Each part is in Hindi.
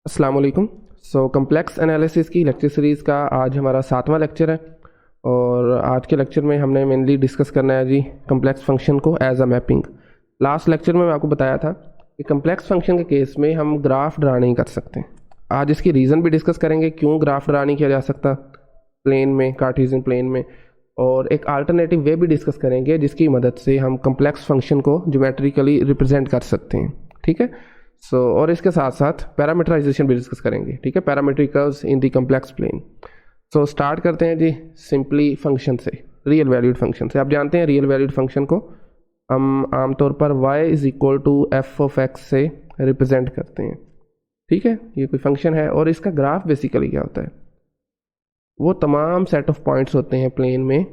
अस्सलाम वालेकुम। कम्प्लेक्स एनालिसिस की लेक्चर सीरीज़ का आज हमारा 7वां लेक्चर है और आज के लेक्चर में हमने मेनली डिस्कस करना है जी कम्प्लेक्स फंक्शन को as a mapping. Last lecture में मैं आपको बताया था कि कम्प्लेक्स फंक्शन के केस में हम ग्राफ ड्रा नहीं कर सकते। आज इसकी रीज़न भी डिस्कस करेंगे क्यों ग्राफ ड्रा नहीं किया जा सकता प्लेन में, कार्टेशियन प्लेन में, और एक अल्टरनेटिव वे भी डिस्कस करेंगे जिसकी मदद से हम कम्प्लेक्स फंक्शन को ज्योमेट्रिकली रिप्रेजेंट कर सकते हैं। ठीक है। और इसके साथ साथ पैरामीटराइजेशन भी डिस्कस करेंगे। ठीक है, parametric curves in the complex plane. Start करते हैं जी सिंपली फंक्शन से, रियल वैल्यूड फंक्शन से। आप जानते हैं रियल वैल्यूड फंक्शन को हम आमतौर पर y is equal to F of X से रिप्रेजेंट करते हैं। ठीक है, ये कोई फंक्शन है और इसका ग्राफ बेसिकली क्या होता है, वो तमाम सेट ऑफ पॉइंट्स होते हैं प्लेन में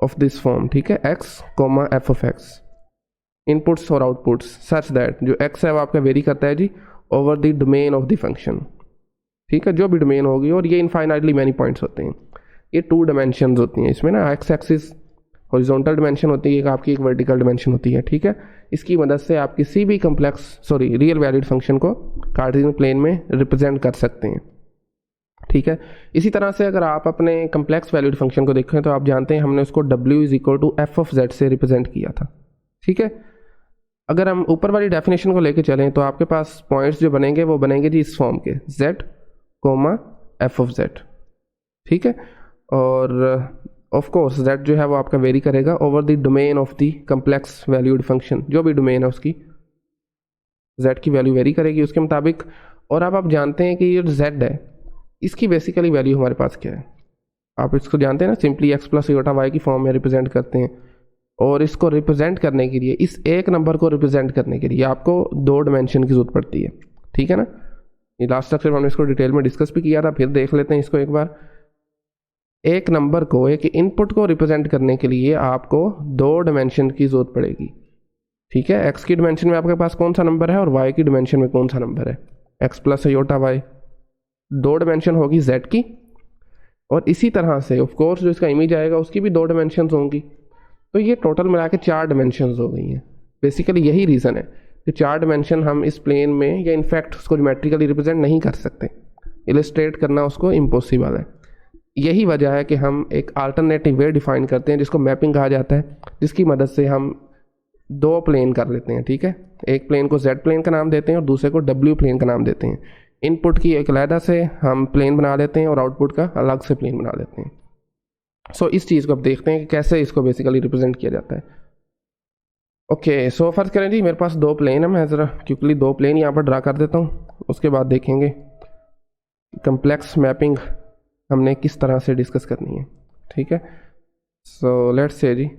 ऑफ दिस फॉर्म। ठीक है, x comma F of x, inputs और आउटपुट्स सच दैट जो x है वो आपका वेरी करता है जी over the domain of the function. ठीक है, जो भी डोमेन होगी, और ये इनफाइनाइटली मैनी पॉइंट्स होते हैं। ये 2 डायमेंशंस होती हैं इसमें ना, एक्स एक्सिस हॉरिजॉन्टल डायमेंशन होती है, आपकी एक वर्टिकल डायमेंशन होती है। ठीक है, इसकी मदद से आप किसी भी रियल वैल्यूड फंक्शन को कार्टेशियन प्लेन में रिप्रेजेंट कर सकते हैं। ठीक है, इसी तरह से अगर आप अपने कम्प्लेक्स वैल्यूड फंक्शन को देखें तो आप जानते हैं हमने उसको w is equal to F of Z से रिप्रेजेंट किया था। ठीक है, अगर हम ऊपर वाली डेफिनेशन को लेके चलें तो आपके पास पॉइंट्स जो बनेंगे वो बनेंगे जी इस फॉर्म के, z coma F of z। ठीक है, और ऑफ कोर्स z जो है वो आपका वेरी करेगा over the domain of the complex valued function. जो भी डोमेन है उसकी z की वैल्यू वेरी करेगी उसके मुताबिक। और अब आप जानते हैं कि ये z है, इसकी बेसिकली वैल्यू हमारे पास क्या है, आप इसको जानते हैं ना, simply x plus iota Y की फॉर्म में रिप्रेजेंट करते हैं। और इसको रिप्रेजेंट करने के लिए, इस एक नंबर को रिप्रेजेंट करने के लिए आपको 2 डायमेंशन की जरूरत पड़ती है। ठीक है ना, ये लास्ट लेक्चर में हमने इसको डिटेल में डिस्कस भी किया था, फिर देख लेते हैं इसको एक बार। एक नंबर को, एक इनपुट को रिप्रेजेंट करने के लिए आपको 2 डायमेंशन की जरूरत पड़ेगी। ठीक है, एक्स की डायमेंशन में आपके पास कौन सा नंबर है और वाई की डायमेंशन में कौन सा नंबर है, X plus iota Y. 2 dimension होगी जेड की, और इसी तरह से ऑफकोर्स जो इसका इमेज आएगा उसकी भी 2 डायमेंशन होंगी। तो ये टोटल मिला के 4 डायमेंशंस हो गई हैं। बेसिकली यही रीज़न है कि 4 डायमेंशन हम इस प्लेन में, या इनफैक्ट उसको ज्योमेट्रिकली रिप्रेजेंट नहीं कर सकते, इलस्ट्रेट करना उसको इम्पॉसिबल है। यही वजह है कि हम एक अल्टरनेटिव वे डिफाइन करते हैं जिसको मैपिंग कहा जाता है, जिसकी मदद से हम 2 प्लेन कर लेते हैं। ठीक है, एक प्लेन को z प्लेन का नाम देते हैं और दूसरे को w प्लेन का नाम देते हैं। इनपुट की एक अलहदा से हम प्लेन बना लेते हैं और आउटपुट का अलग से प्लेन बना लेते हैं। इस चीज़ को अब देखते हैं कि कैसे इसको बेसिकली रिप्रेजेंट किया जाता है। ओके, फर्ज करें जी मेरे पास 2 प्लेन है, मैं ज़रा क्विकली 2 प्लेन यहाँ पर ड्रा कर देता हूँ, उसके बाद देखेंगे कम्प्लेक्स मैपिंग हमने किस तरह से डिस्कस करनी है। ठीक है, लेट्स से जी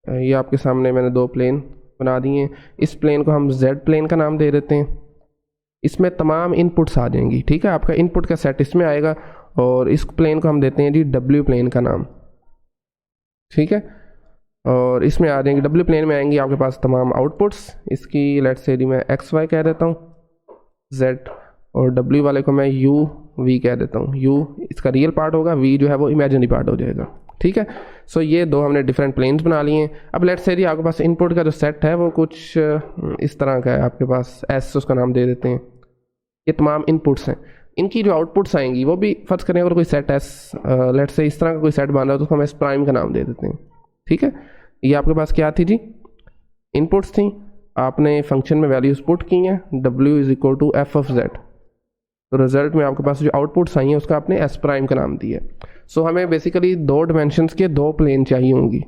ये आपके सामने मैंने 2 प्लेन बना दिए हैं। इस प्लेन को हम z प्लेन का नाम दे देते हैं। इसमें तमाम इनपुट्स आ जाएंगी। ठीक है, आपका इनपुट का सेट इसमें आएगा, और इस प्लेन को हम देते हैं जी w प्लेन का नाम। ठीक है, और इसमें आ जाएंगे, w प्लेन में आएंगी आपके पास तमाम आउटपुट्स। इसकी लेट्स से जी मैं एक्स वाई कह देता हूँ z, और w वाले को मैं u v कह देता हूँ। u इसका रियल पार्ट होगा, v जो है वो इमेजिनरी पार्ट हो जाएगा। ठीक है, ये 2 हमने डिफरेंट प्लेन्स बना लिए हैं। अब लेट्स से जी आपके पास इनपुट का जो सेट है वो कुछ इस तरह का है, आपके पास s उसका नाम दे देते हैं। ये तमाम इनपुट्स हैं, इनकी जो आउटपुट्स आएंगी वो भी फर्ज करें अगर कोई सेट एस, लेट से इस तरह का कोई सेट बन रहा है तो उसको हम एस प्राइम का नाम दे देते हैं। ठीक है, ये आपके पास क्या थी जी, इनपुट्स थी, आपने फंक्शन में वैल्यूज पुट की हैं, w is equal to F of Z. तो रिजल्ट में आपके पास जो आउटपुट्स आई हैं उसका आपने एस प्राइम का नाम दिया। हमें बेसिकली 2 डायमेंशंस के 2 प्लेन चाहिए होंगी।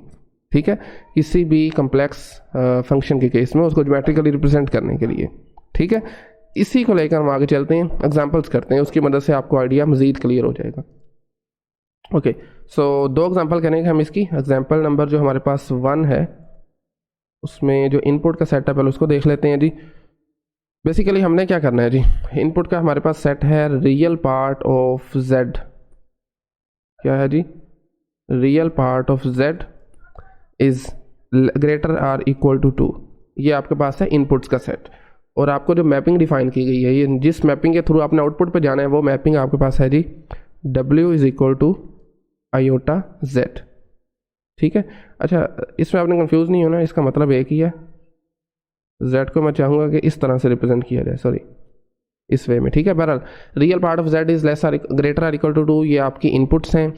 ठीक है, किसी भी कम्प्लेक्स फंक्शन के केस में उसको ज्योमेट्रिकली रिप्रेजेंट करने के लिए। ठीक है, इसी को लेकर हम आगे चलते हैं, एग्जांपल्स करते हैं, उसकी मदद से आपको आइडिया मज़ीद क्लियर हो जाएगा। ओके, 2 एग्जांपल करेंगे हम इसकी। एग्जांपल नंबर जो हमारे पास 1 है उसमें जो इनपुट का सेट है पहले उसको देख लेते हैं जी। बेसिकली हमने क्या करना है जी, इनपुट का हमारे पास सेट है रियल पार्ट ऑफ z। क्या है जी, real part of z is greater or equal to 2। ये आपके पास है इनपुट्स का सेट, और आपको जो मैपिंग डिफाइन की गई है, ये जिस मैपिंग के थ्रू आपने आउटपुट पे जाना है वो मैपिंग आपके पास है जी w is equal to iota z। ठीक है, अच्छा इसमें आपने कंफ्यूज नहीं होना, इसका मतलब एक ही है। z को मैं चाहूँगा कि इस तरह से रिप्रेजेंट किया जाए, इस वे में, ठीक है। बहरहाल real part of z is less greater or equal to 2, ये आपकी इनपुट्स हैं।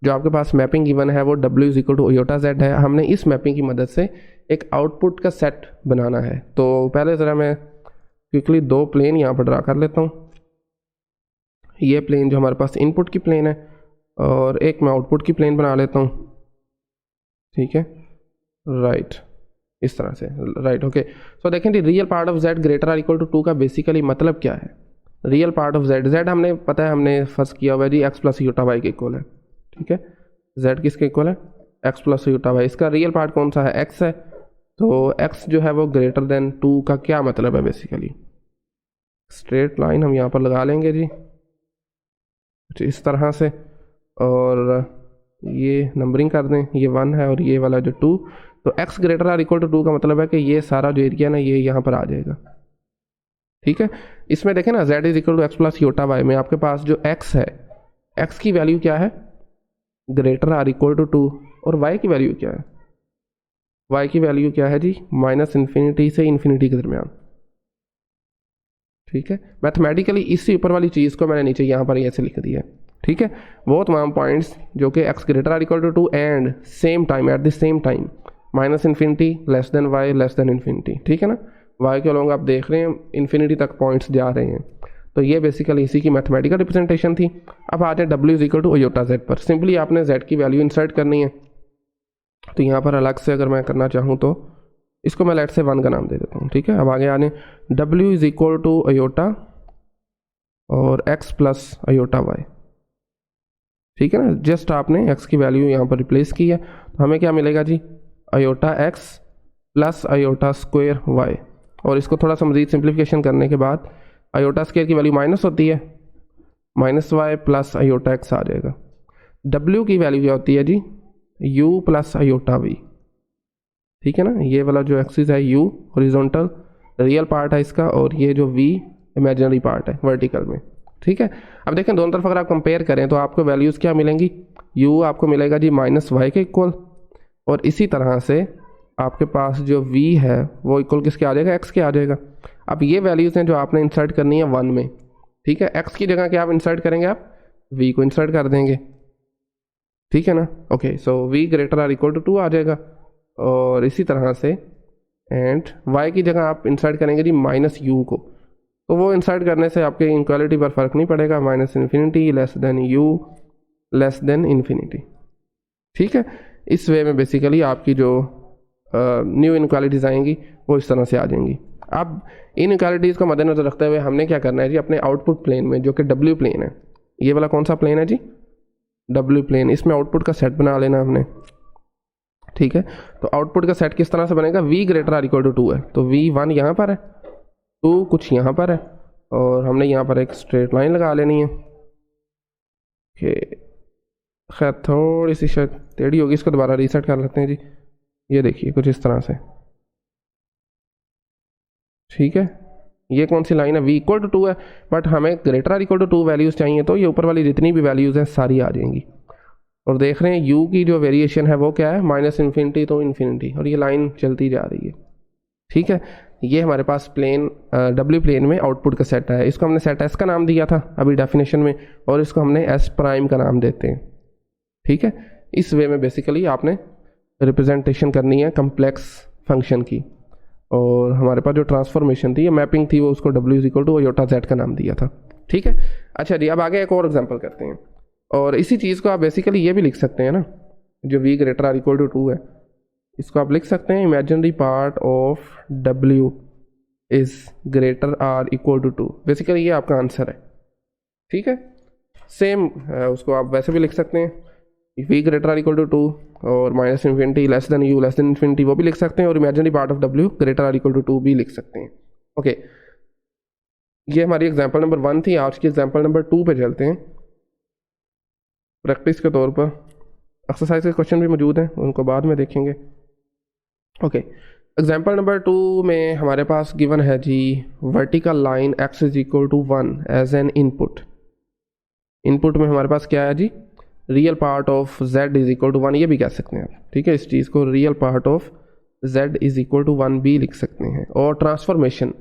जो आपके पास मैपिंग गिवन है वो w is equal to iota z है। हमने इस मैपिंग की मदद से एक आउटपुट का सेट बनाना है। तो पहले ज़रा मैं क्विकली 2 प्लेन यहाँ पर ड्रा कर लेता हूँ। ये प्लेन जो हमारे पास इनपुट की प्लेन है और एक मैं आउटपुट की प्लेन बना लेता हूँ, ठीक है, राइट, इस तरह से, राइट, ओके। सो देखें जी, real part of z greater or equal to 2 का बेसिकली मतलब क्या है। रियल पार्ट ऑफ z हमने पता है, हमने फर्स्ट किया हुआ है जी x प्लस यूटा वाई के इक्वल है, ठीक है। z किसके इक्वल है, x प्लस यूटा वाई। इसका रियल पार्ट कौन सा है, x है। तो x जो है वो ग्रेटर देन 2 का क्या मतलब है, बेसिकली स्ट्रेट लाइन हम यहाँ पर लगा लेंगे जी इस तरह से, और ये नंबरिंग कर दें, ये 1 है और ये वाला जो 2। तो x greater or equal to 2 का मतलब है कि ये सारा जो एरिया ना ये यहाँ पर आ जाएगा, ठीक है। इसमें देखें ना, z is equal to X plus iota Y में आपके पास जो x है, x की वैल्यू क्या है, ग्रेटर आर इक्वल टू 2, और y की वैल्यू क्या है, y की वैल्यू क्या है जी, माइनस इन्फिनिटी से इन्फिनिटी के दरमियान, ठीक है। मैथमेटिकली इसी ऊपर वाली चीज़ को मैंने नीचे यहाँ पर ऐसे लिख दिया है, ठीक है। वो तमाम पॉइंट्स जो कि x greater or equal to 2 and same time, at the same time, minus infinity less than y less than infinity, ठीक है ना। y के अलॉन्ग आप देख रहे हैं इन्फिनिटी तक पॉइंट्स जा रहे हैं। तो ये बेसिकली इसी की मैथमेटिकल रिप्रेजेंटेशन थी। अब आ जाए w is equal to iota z पर। सिंपली आपने z की वैल्यू इंसर्ट करनी है। तो यहाँ पर अलग से अगर मैं करना चाहूँ तो इसको मैं लेट से 1 का नाम दे देता हूँ, ठीक है। अब आगे आने w is equal to iota और x प्लस आयोटा y, ठीक है ना। जस्ट आपने x की वैल्यू यहाँ पर रिप्लेस की है, तो हमें क्या मिलेगा जी, iota x plus iota square y। और इसको थोड़ा सा मजीद सिंप्लीफिकेशन करने के बाद आयोटा स्क्वायर की वैल्यू माइनस होती है, minus y plus iota x आ जाएगा। w की वैल्यू क्या होती है जी, u प्लस आयोटा v, ठीक है ना। ये वाला जो एक्सिस है u हॉरिजॉन्टल रियल पार्ट है इसका, और ये जो v इमेजिनरी पार्ट है वर्टिकल में, ठीक है। अब देखें दोनों तरफ अगर आप कंपेयर करें तो आपको वैल्यूज़ क्या मिलेंगी, u आपको मिलेगा जी माइनस y के इक्वल, और इसी तरह से आपके पास जो v है वो इक्वल किसके आ जाएगा, x के आ जाएगा। अब ये वैल्यूज़ हैं जो आपने इंसर्ट करनी है 1 में, ठीक है। x की जगह क्या आप इंसर्ट करेंगे, आप v को इंसर्ट कर देंगे, ठीक है ना। Okay, so v greater or equal to 2 आ जाएगा, और इसी तरह से एंड y की जगह आप इंसर्ट करेंगे जी माइनस u को। तो वो इंसर्ट करने से आपके इनक्वालिटी पर फ़र्क नहीं पड़ेगा, minus infinity less than u less than infinity, ठीक है। इस वे में बेसिकली आपकी जो न्यू इनक्वालिटीज़ आएंगी वो इस तरह से आ जाएंगी। अब इन इनक्वालिटीज़ को मद्देनजर रखते हुए हमने क्या करना है जी, अपने आउटपुट प्लेन में जो कि w प्लेन है, ये वाला कौन सा प्लेन है जी, w प्लेन, इसमें आउटपुट का सेट बना लेना हमने, ठीक है। तो आउटपुट का सेट किस तरह से बनेगा, v greater or equal to 2 है, तो v1 यहाँ पर है, 2 कुछ यहाँ पर है, और हमने यहाँ पर एक स्ट्रेट लाइन लगा लेनी है। खैर थोड़ी सी शायद टेढ़ी होगी, इसको दोबारा रीसेट कर लेते हैं जी। ये देखिए कुछ इस तरह से, ठीक है। ये कौन सी लाइन है, v इक्वल टू 2 है, बट हमें greater or equal to 2 values चाहिए, तो ये ऊपर वाली जितनी भी वैल्यूज़ हैं सारी आ जाएंगी। और देख रहे हैं u की जो वेरिएशन है वो क्या है, माइनस इन्फिनिटी तो इन्फिनिटी, और ये लाइन चलती जा रही है, ठीक है। ये हमारे पास प्लेन w प्लेन में आउटपुट का सेट है। इसको हमने सेट s का नाम दिया था अभी डेफिनेशन में, और इसको हमने s प्राइम का नाम देते हैं, ठीक है। इस वे में बेसिकली आपने रिप्रेजेंटेशन करनी है कम्प्लेक्स फंक्शन की, और हमारे पास जो ट्रांसफॉर्मेशन थी, ये मैपिंग थी, वो उसको w is equal to iota z का नाम दिया था, ठीक है। अच्छा जी, अब आगे एक और एग्जांपल करते हैं, और इसी चीज़ को आप बेसिकली ये भी लिख सकते हैं ना, जो v greater or equal to 2 है, इसको आप लिख सकते हैं imaginary part of w is greater or equal to 2। Basically ये आपका आंसर है, ठीक है। सेम उसको आप वैसे भी लिख सकते हैं, v greater or equal to 2 और minus infinity less than u less than infinity वो भी लिख सकते हैं, और imaginary part of w greater or equal to 2 भी लिख सकते हैं। ओके, ये हमारी एग्जांपल नंबर 1 थी। आज की एग्जांपल नंबर 2 पे चलते हैं। प्रैक्टिस के तौर पर एक्सरसाइज के क्वेश्चन भी मौजूद हैं, उनको बाद में देखेंगे। ओके, एग्जांपल नंबर 2 में हमारे पास गिवन है जी vertical line x is equal to 1 as an input. Input में हमारे पास क्या है जी, real part of z is equal to 1, ये भी कह सकते हैं आप, ठीक है। इस चीज़ को real part of z is equal to 1 भी लिख सकते हैं। और ट्रांसफॉर्मेशन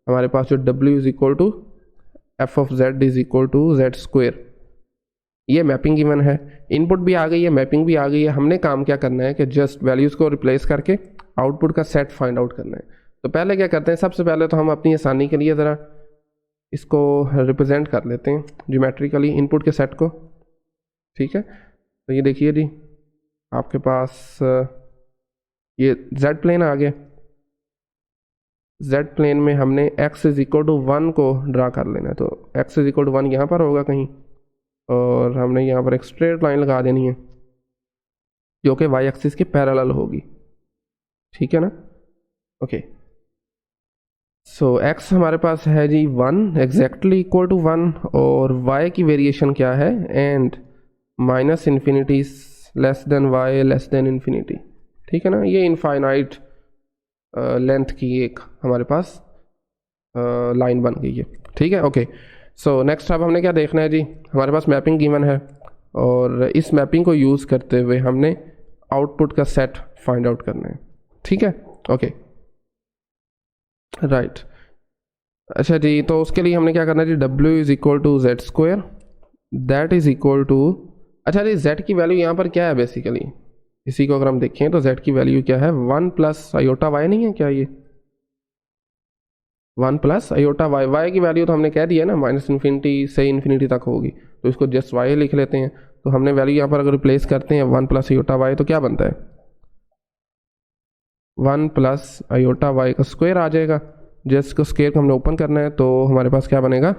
हमारे पास जो w is equal to F of Z is equal to Z square. ये मैपिंग गिवन है, इनपुट भी आ गई है, मैपिंग भी आ गई है। हमने काम क्या करना है कि जस्ट वैल्यूज़ को रिप्लेस करके आउटपुट का सेट फाइंड आउट करना है। तो पहले क्या करते हैं, सबसे पहले तो हम अपनी आसानी के लिए ज़रा इसको रिप्रेजेंट कर लेते हैं ज्योमेट्रिकली इनपुट के सेट को। ठीक है, तो ये देखिए जी, आपके पास ये जेड प्लेन आ गया। जेड प्लेन में हमने x इज इक्वल टू 1 को ड्रा कर लेना है। तो x इज इक्वल टू 1 यहाँ पर होगा कहीं, और हमने यहाँ पर एक स्ट्रेट लाइन लगा देनी है जो कि y एक्सिस के पैरेलल होगी। ठीक है ना, ओके। सो x हमारे पास है जी 1 एग्जैक्टली इक्वल टू 1, और y की वेरिएशन क्या है, and minus infinity less than y less than infinity. ठीक है ना, ये इनफाइनाइट लेंथ की एक हमारे पास लाइन बन गई है। ठीक है, ओके। सो नेक्स्ट अब हमने क्या देखना है जी, हमारे पास मैपिंग गिवन है, और इस मैपिंग को यूज़ करते हुए हमने आउटपुट का सेट फाइंड आउट करना है। ठीक है, ओके, राइट। अच्छा जी, तो उसके लिए हमने क्या करना है जी, W is equal to Z square, that is equal to, अच्छा जी z की वैल्यू यहाँ पर क्या है बेसिकली, इसी को अगर हम देखें तो z की वैल्यू क्या है, 1 प्लस आयोटा y नहीं है क्या, ये 1 प्लस आयोटा y। y की वैल्यू तो हमने कह दिया ना माइनस इन्फिनिटी से इन्फिनिटी तक होगी, तो इसको जस्ट y लिख लेते हैं। तो हमने वैल्यू यहाँ पर अगर रिप्लेस करते हैं 1 प्लस आयोटा y, तो क्या बनता है, 1 प्लस आयोटा y का स्क्वायर आ जाएगा। जस्ट को स्क्वायर को हमने ओपन करना है, तो हमारे पास क्या बनेगा,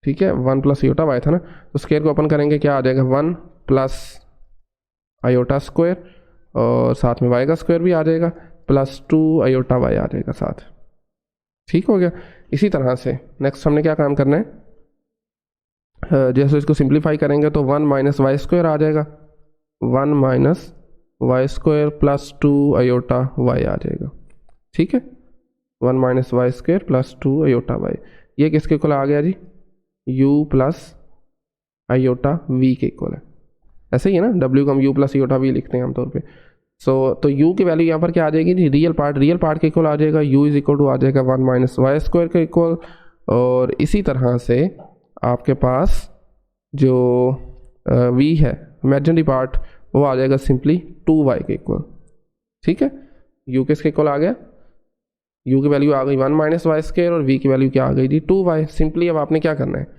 ठीक है, 1 प्लस आयोटा y था ना, तो स्क्वायर को ओपन करेंगे, क्या आ जाएगा, 1 प्लस आयोटा स्क्वायर, और साथ में y का स्क्वायर भी आ जाएगा, प्लस 2 आयोटा y आ जाएगा साथ। ठीक हो गया। इसी तरह से नेक्स्ट हमने क्या काम करना है, जैसे इसको सिंप्लीफाई करेंगे तो 1 माइनस वाई स्क्वायर आ जाएगा, 1 minus Y square plus 2 iota y आ जाएगा। ठीक है, 1 minus Y square plus 2 iota y, ये किसके इक्वल आ गया जी, u प्लस आयोटा v के इक्वल है। ऐसे ही है ना, w को हम u प्लस आयोटा v लिखते हैं आमतौर पे। तो u की वैल्यू यहाँ पर क्या आ जाएगी जी, रियल पार्ट के इक्वल आ जाएगा, u इज इक्वल टू आ जाएगा 1 माइनस वाई स्क्वायर के इक्वल, और इसी तरह से आपके पास जो v है इमेजिनरी पार्ट, वो आ जाएगा सिंपली 2y के इक्वल। ठीक है, u किसके इक्वल आ गया, u की वैल्यू आ गई 1 माइनस वाई स्क्वायर, और v की वैल्यू क्या आ गई जी 2y। सिंपली अब आपने क्या करना है,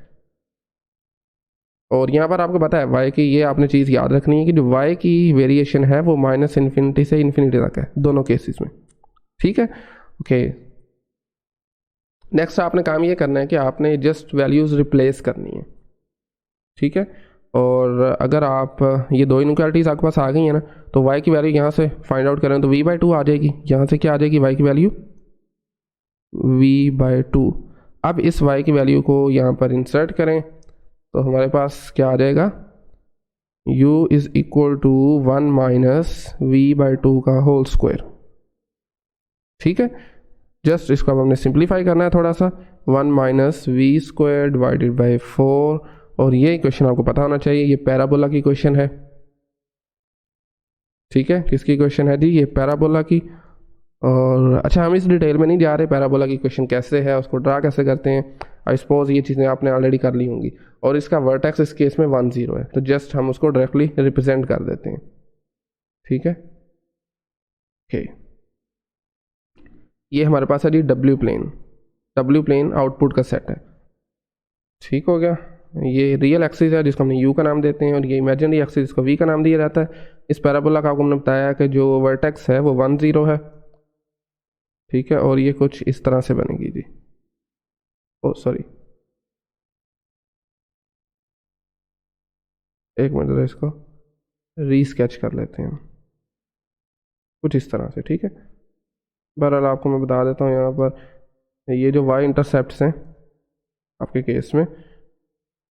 और यहाँ पर आपको पता है y की, ये आपने चीज़ याद रखनी है कि जो y की वेरिएशन है वो माइनस इन्फिनिटी से इन्फिनिटी तक है दोनों केसेस में। ठीक है, ओके। नेक्स्ट आपने काम ये करना है कि आपने जस्ट वैल्यूज़ रिप्लेस करनी है। ठीक है, और अगर आप ये दो इनइक्वालिटीज़ आपके पास आ गई हैं ना, तो y की वैल्यू यहाँ से फाइंड आउट करें तो v/2 आ जाएगी। यहाँ से क्या आ जाएगी, y की वैल्यू v/2। अब इस y की वैल्यू को यहाँ पर इंसर्ट करें तो हमारे पास क्या आ जाएगा, u is equal to 1 minus v/2 का होल स्क्वायर। ठीक है, जस्ट इसको अब हमने सिंप्लीफाई करना है थोड़ा सा, 1 minus V square divided by 4, और ये क्वेश्चन आपको पता होना चाहिए, ये पैराबोला की क्वेश्चन है। ठीक है, किसकी क्वेश्चन है जी, ये पैराबोला की। और अच्छा, हम इस डिटेल में नहीं जा रहे पैराबोला की क्वेश्चन कैसे है, उसको ड्रा कैसे करते हैं, आई सपोज ये चीज़ें आपने ऑलरेडी कर ली होंगी, और इसका वर्टेक्स इस केस में 1 0 है, तो जस्ट हम उसको डायरेक्टली रिप्रेजेंट कर देते हैं। ठीक है, ओके। ये हमारे पास है जी डब्ल्यू प्लेन आउटपुट का सेट है। ठीक हो गया, ये रियल एक्सिस है जिसको हमने यू का नाम देते हैं, और ये इमेजिनरी एक्सिस जिसको वी का नाम दिया जाता है। इस पैराबोला का आपको हमने बताया कि जो वर्टेक्स है वो 1 0 है। ठीक है, और ये कुछ इस तरह से बनेगी जी, ओ सॉरी, एक मिनट जरा इसको रीस्केच कर लेते हैं कुछ इस तरह से। ठीक है, बहरहाल आपको मैं बता देता हूँ, यहाँ पर ये जो y इंटरसेप्ट्स हैं आपके केस में,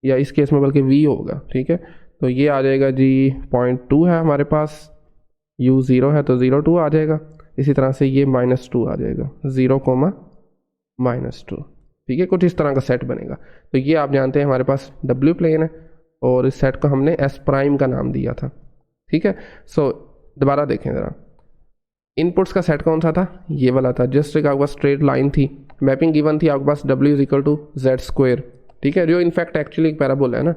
या इस केस में बल्कि v होगा। ठीक है, तो ये आ जाएगा जी 0.2 है हमारे पास, u 0 है तो 0.2 आ जाएगा। इसी तरह से ये -2 आ जाएगा, 0, -2। ठीक है, कुछ इस तरह का सेट बनेगा। तो ये आप जानते हैं हमारे पास W प्लेन है, और इस सेट को हमने S प्राइम का नाम दिया था। ठीक है, सो दोबारा देखें ज़रा, इनपुट्स का सेट कौन सा था, ये वाला था। जस्ट एक आपके पास स्ट्रेट लाइन थी, मैपिंग गिवन थी आपके पास W is equal to Z square, ठीक है, जो इनफैक्ट एक्चुअली एक पैराबोला है ना।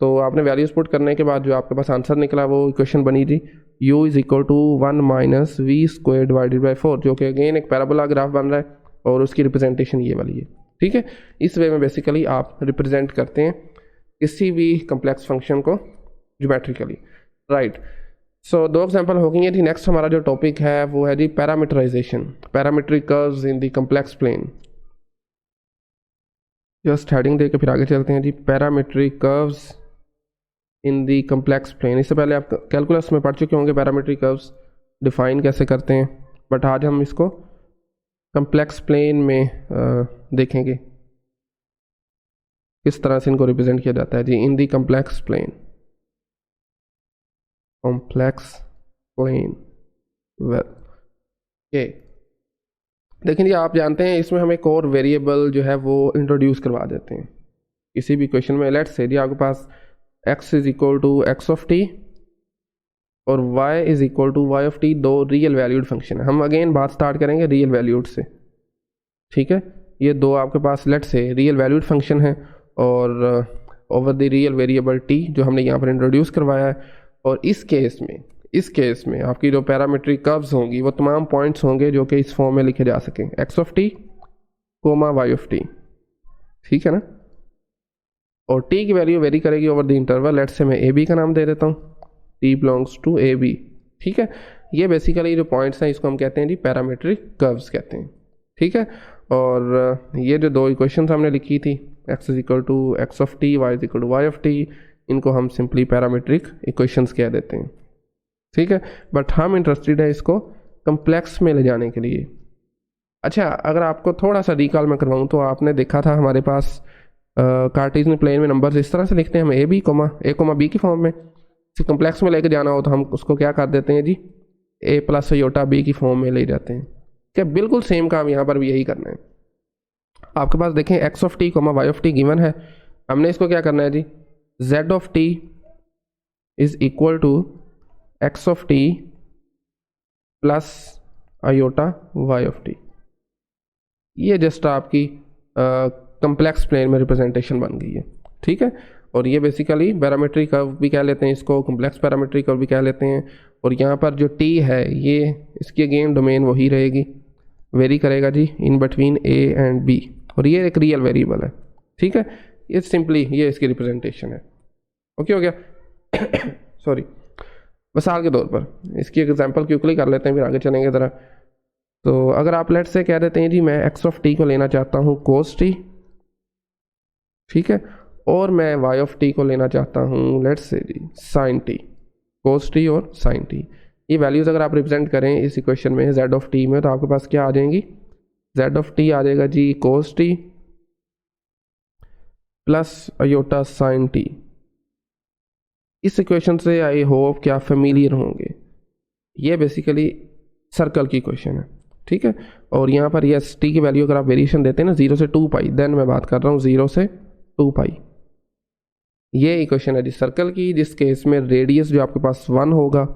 तो आपने वैल्यूज पुट करने के बाद जो आपके पास आंसर निकला वो इक्वेशन बनी थी u is equal to 1 minus V square divided by 4, जो कि अगेन एक पैराबोला ग्राफ बन रहा है और उसकी रिप्रेजेंटेशन ये वाली है, ठीक है। इस वे में बेसिकली आप रिप्रेजेंट करते हैं किसी भी कम्प्लेक्स फंक्शन को ज्योमेट्रिकली, राइट। सो दो एग्जांपल हो गई है जी। नेक्स्ट हमारा जो टॉपिक है वो है जी parameterization, parametric curves in the complex plane. Just heading दे के फिर आगे चलते हैं जी। Parametric curves in the complex plane, इससे पहले आप कैलकुलस में पढ़ चुके होंगे पैरामीट्रिक कर्व्स डिफाइन कैसे करते हैं, बट आज हम इसको कम्प्लेक्स प्लेन में देखेंगे किस तरह से इनको रिप्रेजेंट किया जाता है जी in the complex plane. Complex plane, well okay. लेकिन ये आप जानते हैं इसमें हम एक और वेरिएबल जो है वो इंट्रोड्यूस करवा देते हैं किसी भी क्वेश्चन में। लेट्स से जी आपके पास x is equal to x of T और y is equal to Y of T, दो रियल वैल्यूड फंक्शन है। हम अगेन बात स्टार्ट करेंगे रियल वैल्यूड से, ठीक है। ये दो आपके पास let's say real valued function है और over the real variable t जो हमने यहाँ पर इंट्रोड्यूस करवाया है। और इस केस में आपकी जो पैरामीट्रिक कर्व्स होंगी वो तमाम पॉइंट्स होंगे जो कि इस फॉर्म में लिखे जा सकें, x of T comma Y of T, ठीक है ना। और t की वैल्यू वेरी करेगी over the interval. Let's say मैं ए बी का नाम दे देता हूँ, t belongs to A B, ठीक है। ये बेसिकली जो पॉइंट्स हैं इसको हम कहते हैं जी पैरामीट्रिक कर्व्स कहते हैं, ठीक है। और ये जो दो इक्वेशंस हमने लिखी थी x is equal to x of T, y is equal to Y of T, इनको हम सिंपली पैरामीट्रिक इक्वेशंस कह देते हैं, ठीक है। बट हम इंटरेस्टेड है इसको कम्प्लेक्स में ले जाने के लिए। अच्छा, अगर आपको थोड़ा सा रिकॉल में करवाऊँ तो आपने देखा था हमारे पास कार्टेशियन प्लेन में नंबर्स इस तरह से लिखते हैं हम ए कोमा बी की फॉर्म में। इसे कम्प्लेक्स में लेके जाना हो तो हम उसको क्या कर देते हैं जी ए प्लस योटा बी की फॉर्म में ले जाते हैं, क्या बिल्कुल सेम काम यहाँ पर भी यही करना है। आपके पास देखें x of T comma Y of t given है, हमने इसको क्या करना है जी z of t is equal to x of t plus iota y of t. ये जस्ट आपकी कम्प्लेक्स प्लेन में रिप्रेजेंटेशन बन गई है, ठीक है। और ये बेसिकली पैरामीट्रिक कर्व भी कह लेते हैं इसको, कम्प्लेक्स पैरामीट्रिक कर्व भी कह लेते हैं। और यहाँ पर जो टी है ये इसकी अगेन डोमेन वही रहेगी, वेरी करेगा जी in between a and b, और ये एक रियल वेरिएबल है, ठीक है। ये सिंपली ये इसकी रिप्रेजेंटेशन है, ओके हो गया। सॉरी, मिसाल के तौर पर इसकी एग्जांपल क्विकली कर लेते हैं फिर आगे चलेंगे ज़रा। तो अगर आप लेट से कह देते हैं जी मैं एक्स ऑफ टी को लेना चाहता हूँ कोस टी, ठीक है, और मैं वाई ऑफ टी को लेना चाहता हूँ लेट्स से जी साइन टी, कोस टी और साइन टी। ये वैल्यूज़ अगर आप रिप्रेजेंट करें इस इक्वेशन में जेड ऑफ टी में तो आपके पास क्या आ जाएंगी, जेड ऑफ टी आ जाएगा जी cos t plus iota sine t. इस इक्वेशन से आई होप कि आप फेमिलियर होंगे, ये बेसिकली सर्कल की इक्वेशन है, ठीक है। और यहाँ पर यस टी की वैल्यू अगर आप वेरिएशन देते हैं ना 0 से 2 पाई, देन मैं बात कर रहा हूँ 0 से 2 पाई। ये इक्वेशन है जी सर्कल की, जिस केस में रेडियस जो आपके पास 1 होगा,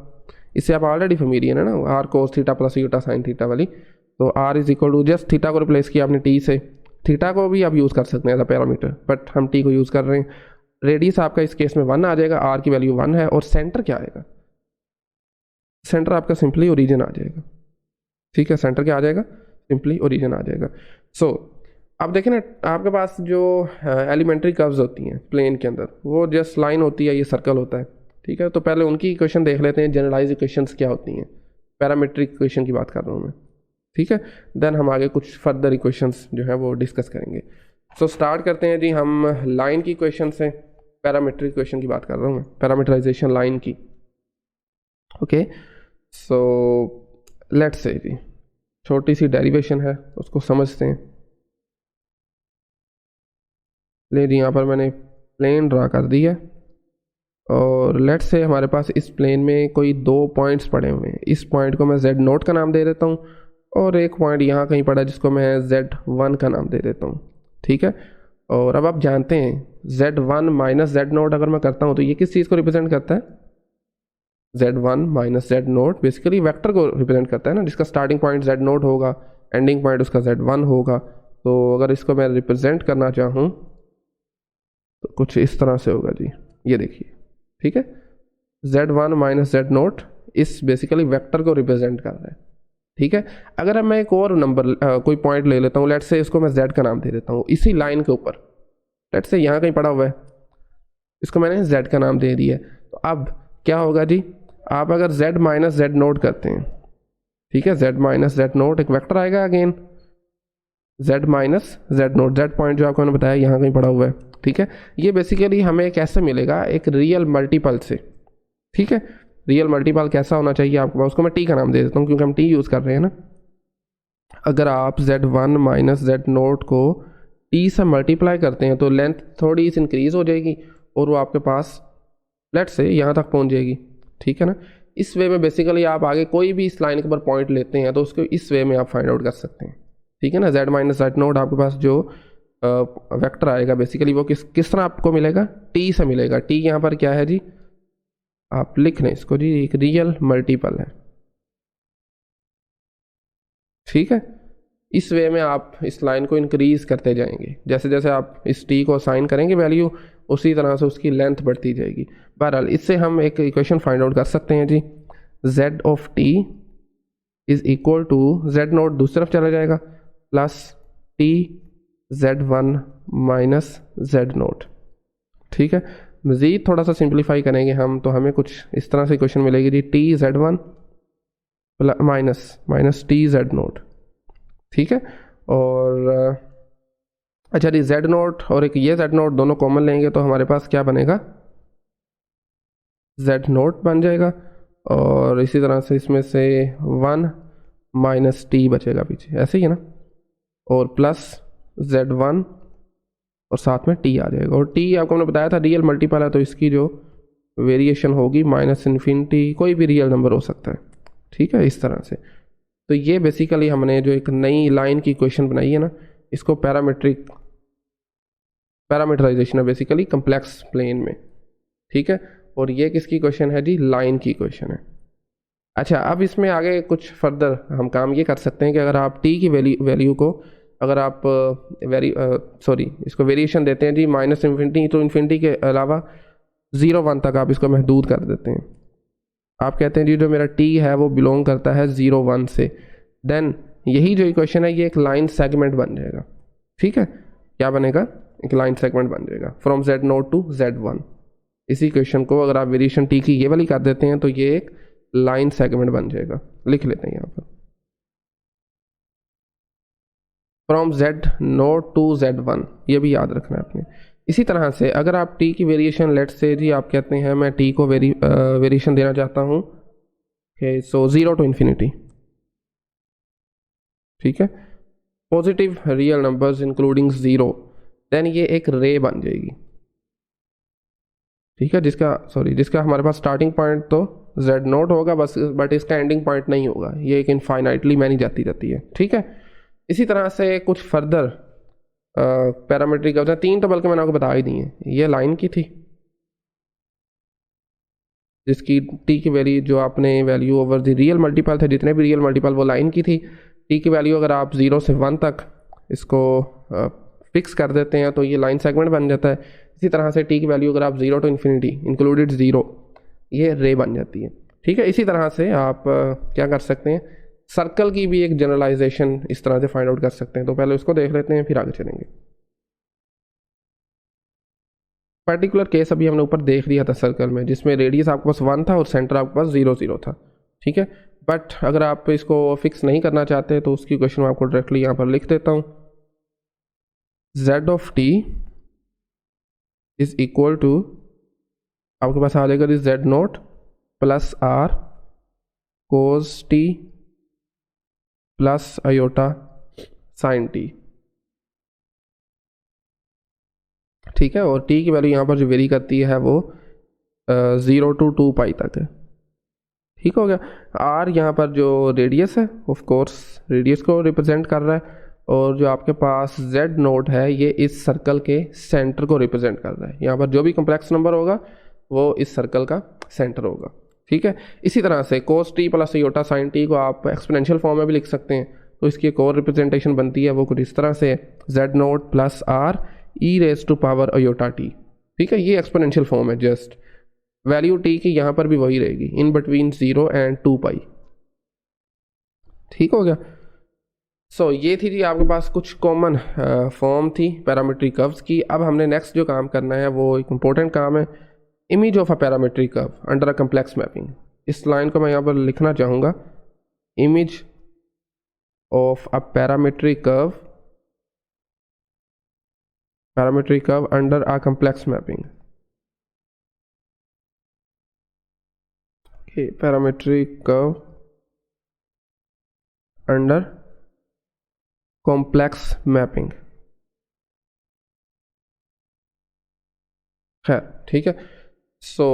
इससे आप ऑलरेडी फेमिलियर है ना, R cos theta plus iota sine theta वाली। तो R is equal to just theta को रिप्लेस किया आपने टी से, थीटा को भी आप यूज़ कर सकते हैं एज अ पैरामीटर, बट हम टी को यूज़ कर रहे हैं। रेडियस आपका इस केस में 1 आ जाएगा, आर की वैल्यू 1 है, और सेंटर क्या आएगा, सेंटर आपका सिंपली ओरिजिन आ जाएगा, ठीक है। सेंटर क्या आ जाएगा, सिंपली ओरिजिन आ जाएगा। सो अब देखें ना आपके पास जो एलिमेंट्री कर्व्स होती हैं प्लेन के अंदर, वो जस्ट लाइन होती है, ये सर्कल होता है, ठीक है। तो पहले उनकी इक्वेशन देख लेते हैं, जनरलाइज इक्वेशंस क्या होती हैं, पैरामीट्रिक इक्वेशन की बात कर रहा हूँ मैं, ठीक है। देन हम आगे कुछ फर्दर इक्वेशंस जो है वो डिस्कस करेंगे। सो स्टार्ट करते हैं जी हम लाइन की इक्वेशन से, पैरामीट्रिक इक्वेशन की बात कर रहा हूँ मैं, पैरामीटराइजेशन लाइन की, ओके। सो लेट्स से जी छोटी सी डेरिवेशन है उसको समझते हैं। ले जी यहाँ पर मैंने प्लेन ड्रा कर दी है, और लेट्स से हमारे पास इस प्लेन में कोई 2 पॉइंट्स पड़े हुए हैं। इस पॉइंट को मैं Z0 का नाम दे देता हूँ, और एक पॉइंट यहाँ कहीं पड़ा है जिसको मैं Z1 का नाम दे देता हूँ, ठीक है। और अब आप जानते हैं Z1 माइनस Z0 अगर मैं करता हूँ तो ये किस चीज़ को रिप्रेजेंट करता है, z1 minus Z note basically vector को रिप्रेजेंट करता है ना, जिसका स्टार्टिंग पॉइंट जेड नोट होगा, एंडिंग पॉइंट उसका z1 होगा। तो अगर इसको मैं रिप्रेजेंट करना चाहूँ तो कुछ इस तरह से होगा जी, ये देखिए, ठीक है, z1 माइनस जेड नोट इस बेसिकली वेक्टर को रिप्रेजेंट कर रहा है, ठीक है। अगर मैं एक और नंबर कोई पॉइंट ले लेता हूँ, लेट्स से इसको मैं z का नाम दे देता हूँ, इसी लाइन के ऊपर, लेट्स से यहाँ कहीं पड़ा हुआ है, इसको मैंने z का नाम दे दिया है। तो अब क्या होगा जी, आप अगर z माइनस जेड नोट करते हैं, ठीक है, z माइनस जेड नोट एक वेक्टर आएगा again, z minus Z note, z point जो आपको मैंने बताया यहाँ कहीं पड़ा हुआ है, ठीक है। ये बेसिकली हमें कैसे मिलेगा, एक रियल मल्टीपल से, ठीक है। रियल मल्टीपल कैसा होना चाहिए आपके पास, उसको मैं t का नाम दे देता हूँ क्योंकि हम t यूज़ कर रहे हैं ना। अगर आप z1 माइनस जेड नोट को t से मल्टीप्लाई करते हैं तो लेंथ थोड़ी सी इंक्रीज हो जाएगी और वो आपके पास लेट्स से यहाँ तक पहुँच जाएगी, ठीक है ना। इस वे में बेसिकली आप आगे कोई भी इस लाइन के ऊपर पॉइंट लेते हैं तो उसको इस वे में आप फाइंड आउट कर सकते हैं, ठीक है ना। z माइनस जेड नोट आपके पास जो वेक्टर आएगा बेसिकली वो किस तरह आपको मिलेगा, t से मिलेगा। t यहाँ पर क्या है जी, आप लिख लें इसको जी, एक रियल मल्टीपल है, ठीक है। इस वे में आप इस लाइन को इंक्रीज करते जाएंगे, जैसे जैसे आप इस t को असाइन करेंगे वैल्यू, उसी तरह से उसकी लेंथ बढ़ती जाएगी। बहरहाल इससे हम एक इक्वेशन फाइंड आउट कर सकते हैं जी, z of t is equal to Z nought दूसरी तरफ चला जाएगा plus t z1 minus Z nought, ठीक है। मज़ीद थोड़ा सा सिंप्लीफाई करेंगे हम तो हमें कुछ इस तरह से इक्वेशन मिलेगी जी, t z1 minus t z note, ठीक है। और अच्छा जी, z नोट और एक ये z नोट दोनों कॉमन लेंगे तो हमारे पास क्या बनेगा, z नोट बन जाएगा। और इसी तरह से इसमें से 1 माइनस t बचेगा पीछे, ऐसे ही है ना, और प्लस z1 और साथ में t आ जाएगा। और t आपको हमने बताया था रियल मल्टीपल है तो इसकी जो वेरिएशन होगी माइनस इन्फिनिटी, कोई भी रियल नंबर हो सकता है, ठीक है, इस तरह से। तो ये बेसिकली हमने जो एक नई लाइन की इक्वेशन बनाई है ना, इसको पैरामीटराइजेशन है बेसिकली कम्प्लेक्स प्लेन में, ठीक है। और ये किसकी क्वेश्चन है जी, लाइन की क्वेश्चन है। अच्छा, अब इसमें आगे कुछ फर्दर हम काम ये कर सकते हैं कि अगर आप t की वैल्यू को अगर आप इसको वेरिएशन देते हैं जी माइनस इन्फिनिटी, तो इन्फिनिटी के अलावा 0-1 तक आप इसको महदूद कर देते हैं। आप कहते हैं जी जो मेरा t है वो बिलोंग करता है 0-1 से, देन यही जो इक्वेशन है ये एक लाइन सेगमेंट बन जाएगा, ठीक है। क्या बनेगा, एक लाइन सेगमेंट बन जाएगा from z note to z1। इसी इक्वेशन को अगर आप वेरिएशन t की ये वाली कर देते हैं तो ये एक लाइन सेगमेंट बन जाएगा, लिख लेते हैं यहाँ पर, from z note to z1, ये भी याद रखना है आपने। इसी तरह से अगर आप t की वेरिएशन लेट्स से जी आप कहते हैं मैं t को वेरिएशन देना चाहता हूँ, सो 0 टू इन्फिनिटी, ठीक है, positive real numbers including 0, then ये एक रे बन जाएगी, ठीक है, जिसका हमारे पास स्टार्टिंग पॉइंट तो z नोट होगा बस, बट इसका एंडिंग पॉइंट नहीं होगा, ये एक इनफाइनाइटली मैनी जाती रहती है, ठीक है। इसी तरह से कुछ फर्दर पैरामीट्रिक होता है, 3 तो बल्कि मैंने आपको बता ही दी है। ये लाइन की थी जिसकी t की वैल्यू जो आपने value over the real multiple थे, जितने भी रियल मल्टीपल वो लाइन की थी। t की वैल्यू अगर आप 0 से 1 तक इसको फिक्स कर देते हैं तो ये लाइन सेगमेंट बन जाता है। इसी तरह से t की वैल्यू अगर आप 0 टू इन्फिनिटी इंक्लूडेड 0, ये रे बन जाती है, ठीक है। इसी तरह से आप क्या कर सकते हैं, सर्कल की भी एक जनरलाइजेशन इस तरह से फाइंड आउट कर सकते हैं। तो पहले उसको देख लेते हैं फिर आगे चलेंगे। पर्टिकुलर केस अभी हमने ऊपर देख लिया था सर्कल में, जिसमें रेडियस आपके पास 1 था और सेंटर आपके पास 0 0 था, ठीक है। बट अगर आप इसको फिक्स नहीं करना चाहते तो उसकी क्वेश्चन मैं आपको डायरेक्टली यहाँ पर लिख देता हूँ। z of t is equal to आपके पास आ जाएगा z nought plus r cos t plus iota sine t, ठीक है। और t की वैल्यू यहाँ पर जो वेरी करती है वो 0 टू 2 पाई तक है, ठीक हो गया। r यहाँ पर जो रेडियस है ऑफ कोर्स रेडियस को रिप्रेजेंट कर रहा है, और जो आपके पास z नोट है ये इस सर्कल के सेंटर को रिप्रेजेंट कर रहा है। यहाँ पर जो भी कॉम्प्लेक्स नंबर होगा वो इस सर्कल का सेंटर होगा, ठीक है। इसी तरह से cos t plus iota sign T को आप एक्सपोनेंशियल फॉर्म में भी लिख सकते हैं, तो इसकी एक और रिप्रेजेंटेशन बनती है, वो कुछ इस तरह से z nought plus R E raise to power iota T. ठीक है, ये एक्सपोनेंशियल फॉर्म है। जस्ट वैल्यू t की यहाँ पर भी वही रहेगी, इन बिटवीन 0 एंड 2 पाई। ठीक हो गया। सो ये थी जी आपके पास कुछ कॉमन फॉर्म थी पैरामीट्रिक कर्व्स की। अब हमने नेक्स्ट जो काम करना है वो एक इम्पोर्टेंट काम है, image of a parametric curve under a complex mapping. इस लाइन को मैं यहाँ पर लिखना चाहूँगा, image of a parametric curve under a complex mapping. Okay, parametric curve under complex mapping. खैर ठीक है। सो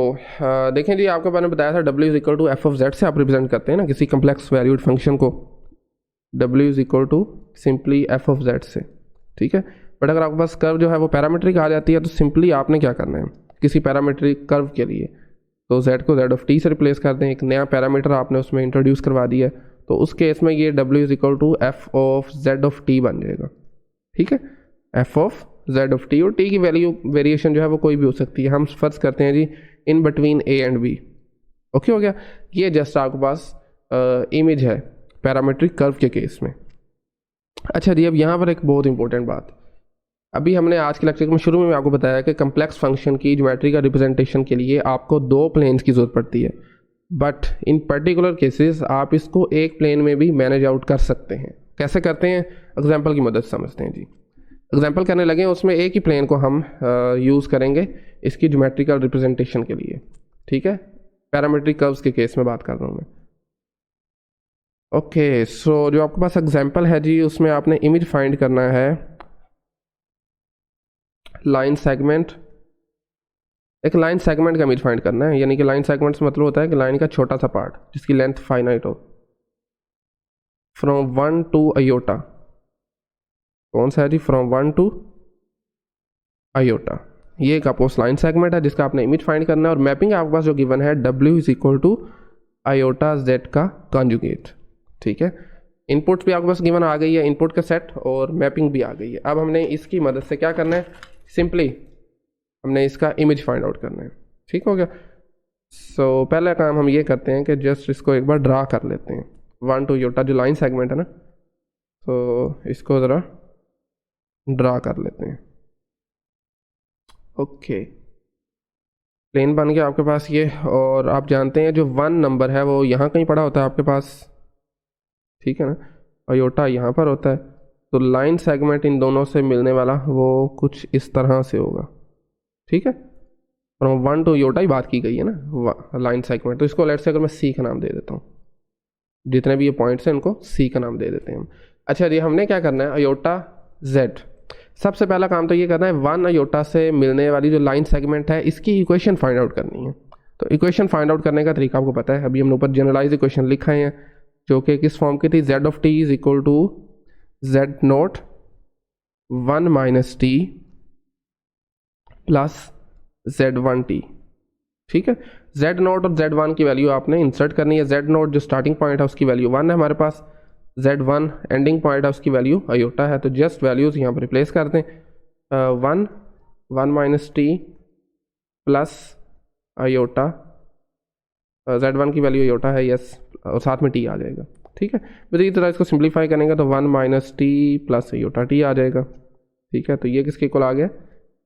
देखें जी, आपको मैंने बताया था W is equal to F of Z से आप रिप्रेजेंट करते हैं ना किसी कम्प्लेक्स वैल्यूड फंक्शन को, W is equal to simply F of Z से। ठीक है, बट अगर आपके पास कर्व जो है वो पैरामीट्रिक आ जाती है तो सिंपली आपने क्या करना है, किसी पैरामीट्रिक कर्व के लिए तो z को z ऑफ t से रिप्लेस कर दें, एक नया पैरामीटर आपने उसमें इंट्रोड्यूस करवा दिया है, तो उस केस में ये W is equal to F of Z of T बन जाएगा। ठीक है, F of Z of T, और टी की वैल्यू वेरिएशन जो है वो कोई भी हो सकती है। हम फर्ज करते हैं जी in between a and b. Okay हो गया। ये जस्ट आपके पास इमेज है पैरामीट्रिक कर्व के केस में। अच्छा जी, अब यहाँ पर एक बहुत इंपॉर्टेंट बात, अभी हमने आज के लेक्चर में शुरू में आपको बताया कि कम्प्लेक्स फंक्शन की ज्योमेट्री का रिप्रेजेंटेशन के लिए आपको दो प्लेन्स की जरूरत पड़ती है, बट इन पर्टिकुलर केसेस आप इसको एक प्लेन में भी मैनेज आउट कर सकते हैं। कैसे करते हैं, एग्जांपल की मदद समझते हैं जी। एग्जांपल करने लगे, उसमें एक ही प्लेन को हम यूज़ करेंगे इसकी ज्योमेट्रिकल रिप्रेजेंटेशन के लिए। ठीक है, पैरामीट्रिक कर्व्स के केस में बात कर रहा हूँ मैं। ओके, सो जो आपके पास एग्जांपल है जी, उसमें आपने इमेज फाइंड करना है लाइन सेगमेंट, एक लाइन सेगमेंट का इमेज फाइंड करना है, यानी कि लाइन सेगमेंट से मतलब होता है कि लाइन का छोटा सा पार्ट जिसकी लेंथ फाइनाइट हो, फ्रॉम 1 टू आयोटा। कौन सा है जी, फ्रॉम 1 टू आयोटा। ये एक आपको लाइन सेगमेंट है जिसका आपने इमेज फाइंड करना है, और मैपिंग आपके पास जो गिवन है W is equal to iota Z का कॉन्जुगेट। ठीक है, इनपुट्स भी आपके पास गिवन आ गई है, इनपुट का सेट, और मैपिंग भी आ गई है। अब हमने इसकी मदद से क्या करना है, सिंपली हमने इसका इमेज फाइंड आउट करना है। ठीक हो गया। सो पहला काम हम ये करते हैं कि जस्ट इसको एक बार ड्रा कर लेते हैं, 1 टू आयोटा जो लाइन सेगमेंट है ना, तो इसको ज़रा ड्रा कर लेते हैं। ओके, प्लेन बन गया आपके पास ये, और आप जानते हैं जो 1 नंबर है वो यहाँ कहीं पड़ा होता है आपके पास। ठीक है ना, आयोटा यहाँ पर होता है, तो लाइन सेगमेंट इन दोनों से मिलने वाला वो कुछ इस तरह से होगा। ठीक है, फ्रॉम 1 टू आयोटा ही बात की गई है ना लाइन सेगमेंट, तो इसको लेट्स से अगर मैं C का नाम दे देता हूँ, जितने भी ये पॉइंट्स हैं इनको C का नाम दे देते हैं हम। अच्छा जी, हमने क्या करना है, आयोटा Z, सबसे पहला काम तो ये करना है 1 आयोटा से मिलने वाली जो लाइन सेगमेंट है इसकी इक्वेशन फाइंड आउट करनी है। तो इक्वेशन फाइंड आउट करने का तरीका आपको पता है, अभी हमने ऊपर जनरलाइज इक्वेशन लिखा है जो कि किस फॉर्म की थी, Z of t is equal to Z nought 1 minus t plus Z1t। ठीक है, Z नोट और Z1 की वैल्यू आपने इंसर्ट करनी है। Z नोट जो स्टार्टिंग पॉइंट है उसकी वैल्यू 1 है हमारे पास, Z1 एंडिंग पॉइंट है उसकी वैल्यू आयोटा है, तो जस्ट वैल्यूज यहाँ पर रिप्लेस कर दें, 1 minus T plus iota, Z1 की वैल्यू आयोटा है, यस, और साथ में t आ जाएगा। ठीक है, फिर इसी तरह इसको सिंप्लीफाई करेंगे तो 1 minus T plus iota t आ जाएगा। ठीक है, तो ये किसके इक्वल आ गया,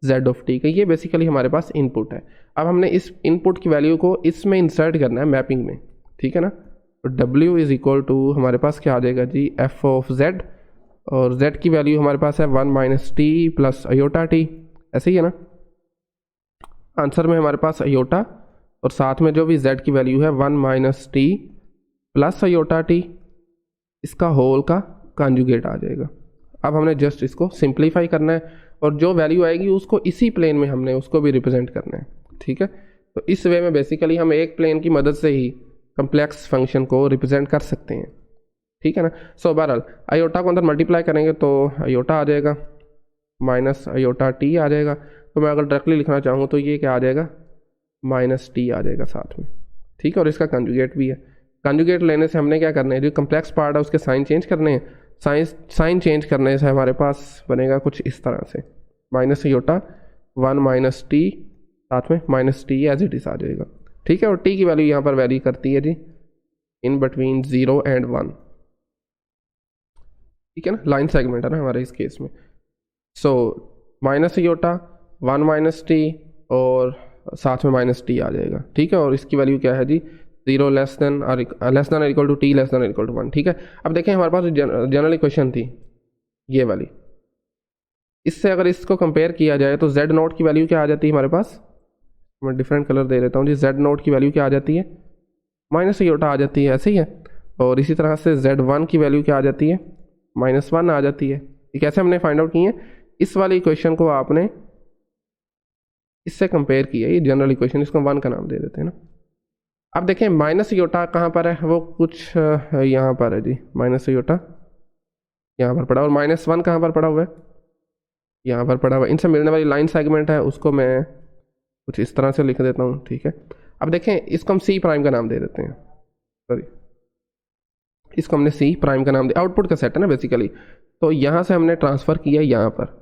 Z ऑफ t का। ये बेसिकली हमारे पास इनपुट है। अब हमने इस इनपुट की वैल्यू को इसमें इंसर्ट करना है मैपिंग में। ठीक है ना, तो W इज इक्वल टू हमारे पास क्या आ जाएगा जी, एफ ऑफ Z, और Z की वैल्यू हमारे पास है 1 minus T plus iota t, ऐसे ही है ना। आंसर में हमारे पास आयोटा और साथ में जो भी Z की वैल्यू है 1 minus T plus iota t, इसका होल का कॉन्जुगेट आ जाएगा। अब हमने जस्ट इसको सिंप्लीफाई करना है, और जो वैल्यू आएगी उसको इसी प्लेन में हमने उसको भी रिप्रेजेंट करना है। ठीक है, तो इस वे में बेसिकली हम एक प्लेन की मदद से ही कम्प्लेक्स फंक्शन को रिप्रेजेंट कर सकते हैं। ठीक है ना। सो बहरहाल आयोटा को अंदर मल्टीप्लाई करेंगे तो आयोटा आ जाएगा माइनस आयोटा t आ जाएगा। तो मैं अगर डायरेक्टली लिखना चाहूँ तो ये क्या आ जाएगा, माइनस t आ जाएगा साथ में। ठीक है, और इसका कंजुगेट भी है। कंजुगेट लेने से हमने क्या करना है, जो कम्प्लेक्स पार्ट है उसके साइन चेंज करने हैं। साइन चेंज करने से हमारे पास बनेगा कुछ इस तरह से, माइनस योटा 1 माइनस टी, साथ में minus t as it is आ जाएगा। ठीक है, और टी की वैल्यू यहाँ पर वैरी करती है जी इन बिटवीन 0 एंड 1। ठीक है ना, लाइन सेगमेंट है ना हमारे इस केस में। So minus iota 1 minus T और साथ में माइनस टी आ जाएगा। ठीक है, और इसकी वैल्यू क्या है जी 0 लेस देन और equal to T less than equal to 1। ठीक है, अब देखें हमारे पास जनरल इक्वेशन थी ये वाली, इससे अगर इसको कंपेयर किया जाए तो z नोट की वैल्यू क्या आ जाती है हमारे पास, मैं डिफरेंट कलर दे देता हूँ जी। z नोट की वैल्यू क्या आ जाती है, माइनस योटा आ जाती है, ऐसे ही है। और इसी तरह से z1 की वैल्यू क्या आ जाती है, -1 आ जाती है। ये कैसे हमने फाइंड आउट की है, इस वाली इक्वेशन को आपने इससे कंपेयर किया, ये जनरल इक्वेशन, इसको 1 का नाम दे देते हैं ना। अब देखें माइनस योटा कहाँ पर है, वो कुछ यहाँ पर है जी, माइनस योटा यहाँ पर पड़ा, और -1 कहाँ पर पड़ा हुआ है, यहाँ पर पड़ा हुआ है। इनसे मिलने वाली लाइन सेगमेंट है उसको मैं कुछ इस तरह से लिख देता हूँ। ठीक है, अब देखें इसको हम सी प्राइम का नाम दे देते हैं, सॉरी इसको हमने सी प्राइम का नाम दिया, आउटपुट का सेट है ना बेसिकली। तो यहाँ से हमने ट्रांसफ़र किया यहाँ पर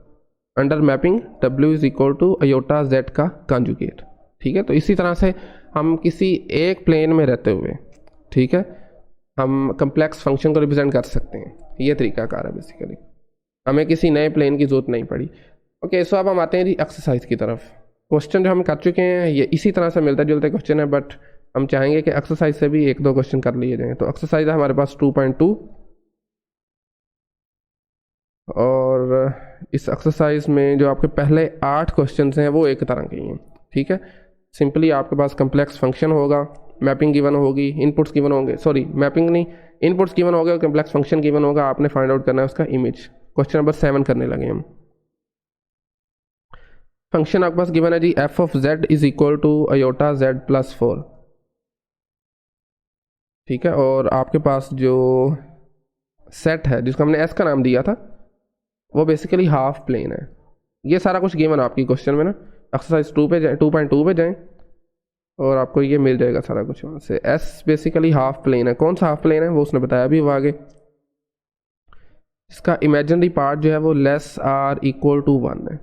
under mapping w is equal to iota z का कॉन्जुगेट। ठीक है, तो इसी तरह से हम किसी एक प्लेन में रहते हुए, ठीक है, हम कम्प्लेक्स फंक्शन को रिप्रेजेंट कर सकते हैं। ये तरीकाकार है बेसिकली, हमें किसी नए प्लेन की जरूरत नहीं पड़ी। ओके, सो अब हम आते हैं जी एक्सरसाइज की तरफ। क्वेश्चन जो हम कर चुके हैं ये इसी तरह से मिलते जुलते क्वेश्चन है, बट हम चाहेंगे कि एक्सरसाइज से भी 1-2 क्वेश्चन कर लिए जाएँ। तो एक्सरसाइज है हमारे पास 2.2, और इस एक्सरसाइज में जो आपके पहले 8 क्वेश्चन हैं वो एक तरह के ही हैं। ठीक है, सिंपली आपके पास कम्प्लेक्स फंक्शन होगा, मैपिंग गिवन होगी, इनपुट्स गिवन होंगे, सॉरी मैपिंग नहीं, इनपुट्स गिवन होगा और कम्प्लेक्स फंक्शन गिवन होगा, आपने फाइंड आउट करना है उसका इमेज। क्वेश्चन नंबर 7 करने लगे हम। फंक्शन आपके पास गिवन है जी f of z is equal to iota z plus 4। ठीक है, और आपके पास जो सेट है जिसको हमने s का नाम दिया था वो बेसिकली हाफ प्लेन है। ये सारा कुछ गिवन आपकी क्वेश्चन में ना, एक्सरसाइज 2 पे जाएँ, 2.2 पे जाएँ और आपको ये मिल जाएगा सारा कुछ वहाँ से। s बेसिकली हाफ प्लेन है। कौन सा हाफ प्लेन है वो उसने बताया भी वो आगे। इसका इमेजिनरी पार्ट जो है वो लेस आर इक्वल टू 1 है।